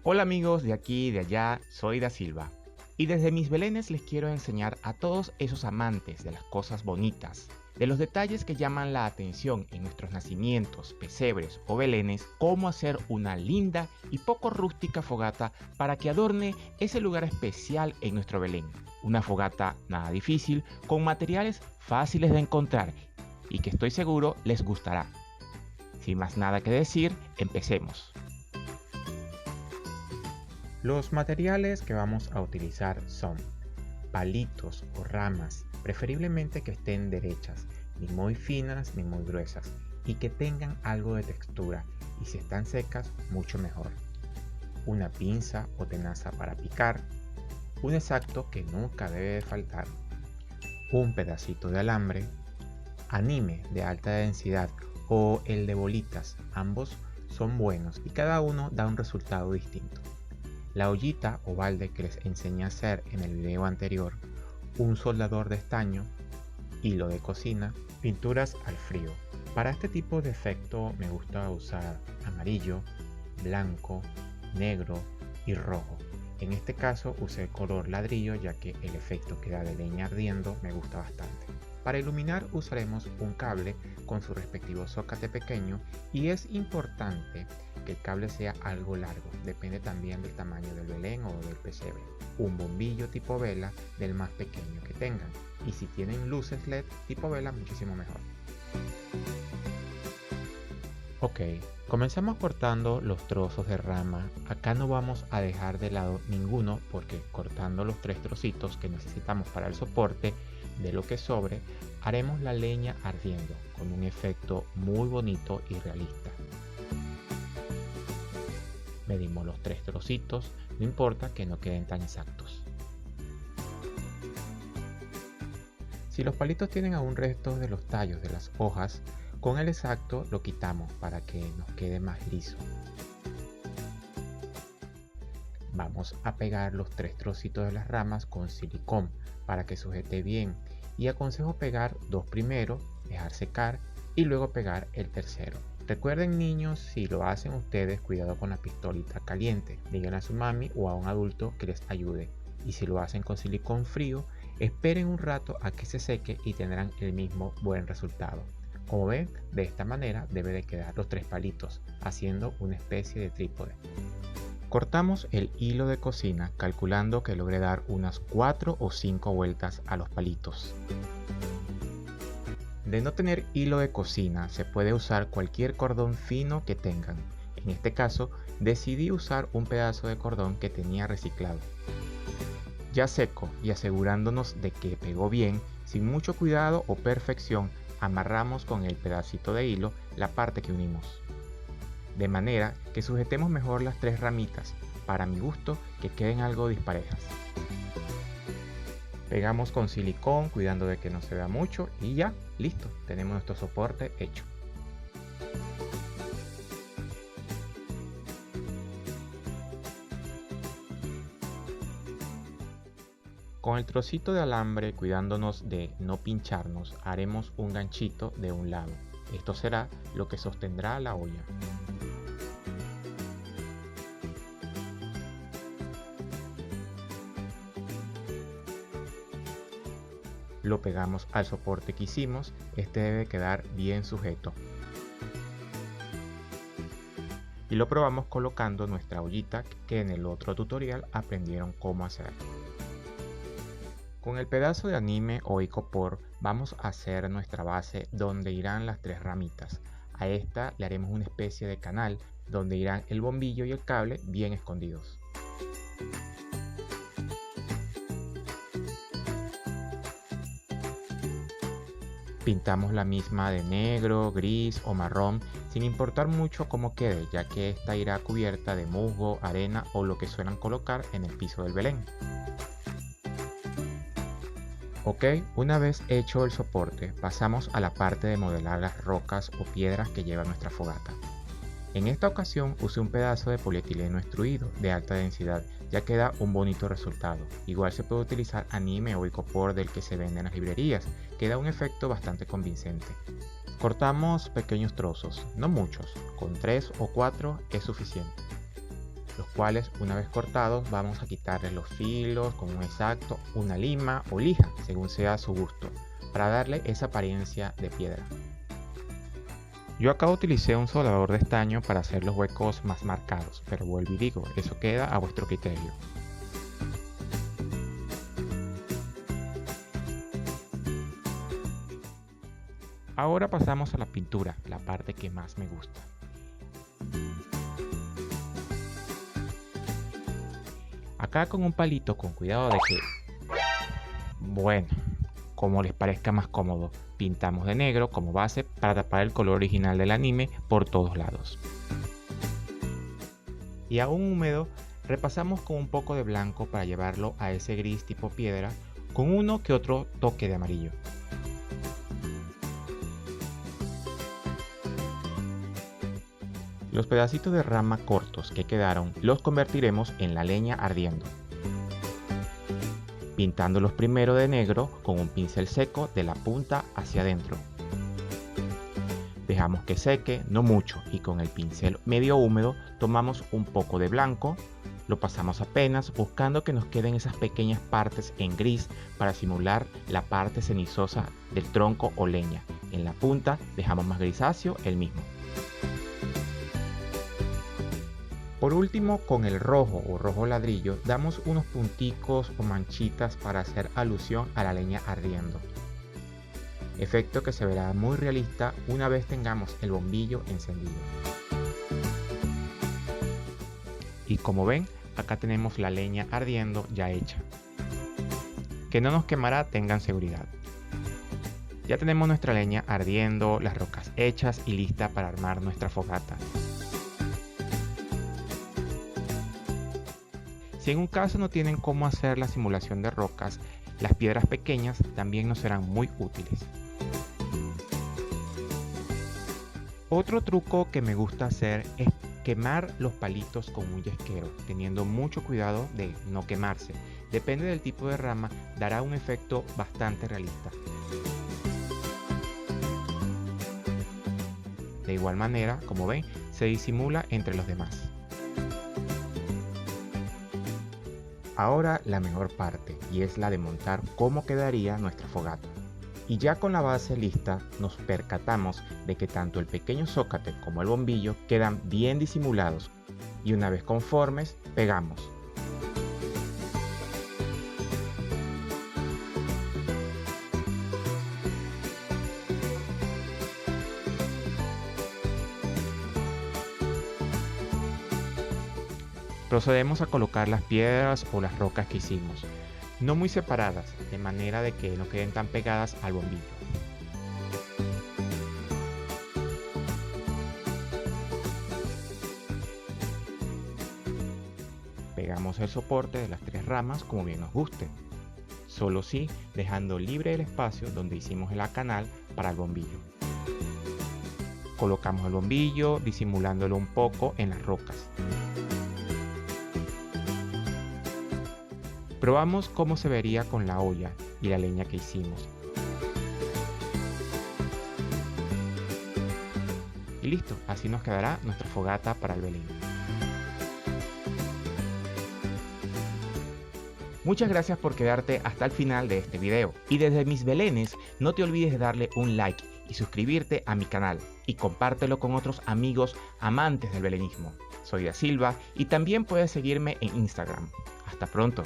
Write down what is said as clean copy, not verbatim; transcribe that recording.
Hola amigos de aquí y de allá, soy Da Silva. Y desde mis belenes les quiero enseñar a todos esos amantes de las cosas bonitas, de los detalles que llaman la atención en nuestros nacimientos, pesebres o belenes, cómo hacer una linda y poco rústica fogata para que adorne ese lugar especial en nuestro Belén. Una fogata nada difícil, con materiales fáciles de encontrar y que estoy seguro les gustará. Sin más nada que decir, empecemos. Los materiales que vamos a utilizar son palitos o ramas, preferiblemente que estén derechas, ni muy finas ni muy gruesas, y que tengan algo de textura, y si están secas, mucho mejor. Una pinza o tenaza para picar, un exacto que nunca debe de faltar, un pedacito de alambre, anime de alta densidad o el de bolitas, ambos son buenos y cada uno da un resultado distinto. La ollita o balde que les enseñé a hacer en el video anterior, un soldador de estaño, hilo de cocina, pinturas al frío. Para este tipo de efecto me gusta usar amarillo, blanco, negro y rojo. En este caso usé color ladrillo ya que el efecto que da de leña ardiendo me gusta bastante. Para iluminar usaremos un cable con su respectivo zócate pequeño y es importante que el cable sea algo largo, depende también del tamaño del belén o del pesebre. Un bombillo tipo vela del más pequeño que tengan y si tienen luces LED tipo vela muchísimo mejor. Ok, comenzamos cortando los trozos de rama. Acá no vamos a dejar de lado ninguno porque cortando los 3 trocitos que necesitamos para el soporte, de lo que sobre, haremos la leña ardiendo con un efecto muy bonito y realista. Medimos los 3 trocitos, no importa que no queden tan exactos. Si los palitos tienen aún restos de los tallos de las hojas, con el exacto lo quitamos para que nos quede más liso. Vamos a pegar los 3 trocitos de las ramas con silicón para que sujete bien y aconsejo pegar 2 primero, dejar secar y luego pegar el tercero. Recuerden niños, si lo hacen ustedes, cuidado con la pistolita caliente. Díganle a su mami o a un adulto que les ayude. Y si lo hacen con silicón frío, esperen un rato a que se seque y tendrán el mismo buen resultado. Como ven, de esta manera debe de quedar los 3 palitos, haciendo una especie de trípode. Cortamos el hilo de cocina calculando que logre dar unas 4 o 5 vueltas a los palitos. De no tener hilo de cocina, se puede usar cualquier cordón fino que tengan. En este caso, decidí usar un pedazo de cordón que tenía reciclado. Ya seco y asegurándonos de que pegó bien, sin mucho cuidado o perfección, amarramos con el pedacito de hilo la parte que unimos. De manera que sujetemos mejor las 3 ramitas, para mi gusto que queden algo disparejas. Pegamos con silicón cuidando de que no se vea mucho y ya, listo, tenemos nuestro soporte hecho. Con el trocito de alambre, cuidándonos de no pincharnos, haremos un ganchito de un lado. Esto será lo que sostendrá la olla. Lo pegamos al soporte que hicimos, este debe quedar bien sujeto. Y lo probamos colocando nuestra ollita que en el otro tutorial aprendieron cómo hacer. Con el pedazo de anime o icopor vamos a hacer nuestra base donde irán las 3 ramitas. A esta le haremos una especie de canal donde irán el bombillo y el cable bien escondidos. Pintamos la misma de negro, gris o marrón, sin importar mucho cómo quede, ya que esta irá cubierta de musgo, arena o lo que suelen colocar en el piso del Belén. Ok, una vez hecho el soporte, pasamos a la parte de modelar las rocas o piedras que lleva nuestra fogata. En esta ocasión usé un pedazo de polietileno extruido de alta densidad, ya que da un bonito resultado. Igual se puede utilizar anime o icopor del que se vende en las librerías, que da un efecto bastante convincente. Cortamos pequeños trozos, no muchos, con 3 o 4 es suficiente. los cuales una vez cortados vamos a quitarle los filos con un exacto, una lima o lija, según sea su gusto, para darle esa apariencia de piedra. Yo acá utilicé un soldador de estaño para hacer los huecos más marcados, pero vuelvo y digo, eso queda a vuestro criterio. Ahora pasamos a la pintura, la parte que más me gusta. Acá con un palito, con cuidado de que, bueno, como les parezca más cómodo, pintamos de negro como base para tapar el color original del anime por todos lados. Y aún húmedo, repasamos con un poco de blanco para llevarlo a ese gris tipo piedra, con uno que otro toque de amarillo. Los pedacitos de rama cortos que quedaron los convertiremos en la leña ardiendo, pintándolos primero de negro con un pincel seco de la punta hacia adentro. Dejamos que seque, no mucho, y con el pincel medio húmedo tomamos un poco de blanco, lo pasamos apenas buscando que nos queden esas pequeñas partes en gris para simular la parte cenizosa del tronco o leña. En la punta dejamos más grisáceo el mismo. Por último, con el rojo o rojo ladrillo damos unos punticos o manchitas para hacer alusión a la leña ardiendo. Efecto que se verá muy realista una vez tengamos el bombillo encendido. Y como ven, acá tenemos la leña ardiendo ya hecha. Que no nos quemará, tengan seguridad. Ya tenemos nuestra leña ardiendo, las rocas hechas y lista para armar nuestra fogata. Si en un caso no tienen cómo hacer la simulación de rocas, las piedras pequeñas también nos serán muy útiles. Otro truco que me gusta hacer es quemar los palitos con un yesquero, teniendo mucho cuidado de no quemarse. Depende del tipo de rama, dará un efecto bastante realista. De igual manera, como ven, se disimula entre los demás. Ahora la mejor parte, y es la de montar cómo quedaría nuestra fogata. Y ya con la base lista, nos percatamos de que tanto el pequeño zócate como el bombillo quedan bien disimulados, y una vez conformes, pegamos. Procedemos a colocar las piedras o las rocas que hicimos, no muy separadas, de manera de que no queden tan pegadas al bombillo. Pegamos el soporte de las tres ramas como bien nos guste, solo sí dejando libre el espacio donde hicimos el canal para el bombillo. Colocamos el bombillo disimulándolo un poco en las rocas. Probamos cómo se vería con la olla y la leña que hicimos. Y listo, así nos quedará nuestra fogata para el Belén. Muchas gracias por quedarte hasta el final de este video. Y desde mis belenes, no te olvides de darle un like y suscribirte a mi canal. Y compártelo con otros amigos amantes del belenismo. Soy Da Silva y también puedes seguirme en Instagram. Hasta pronto.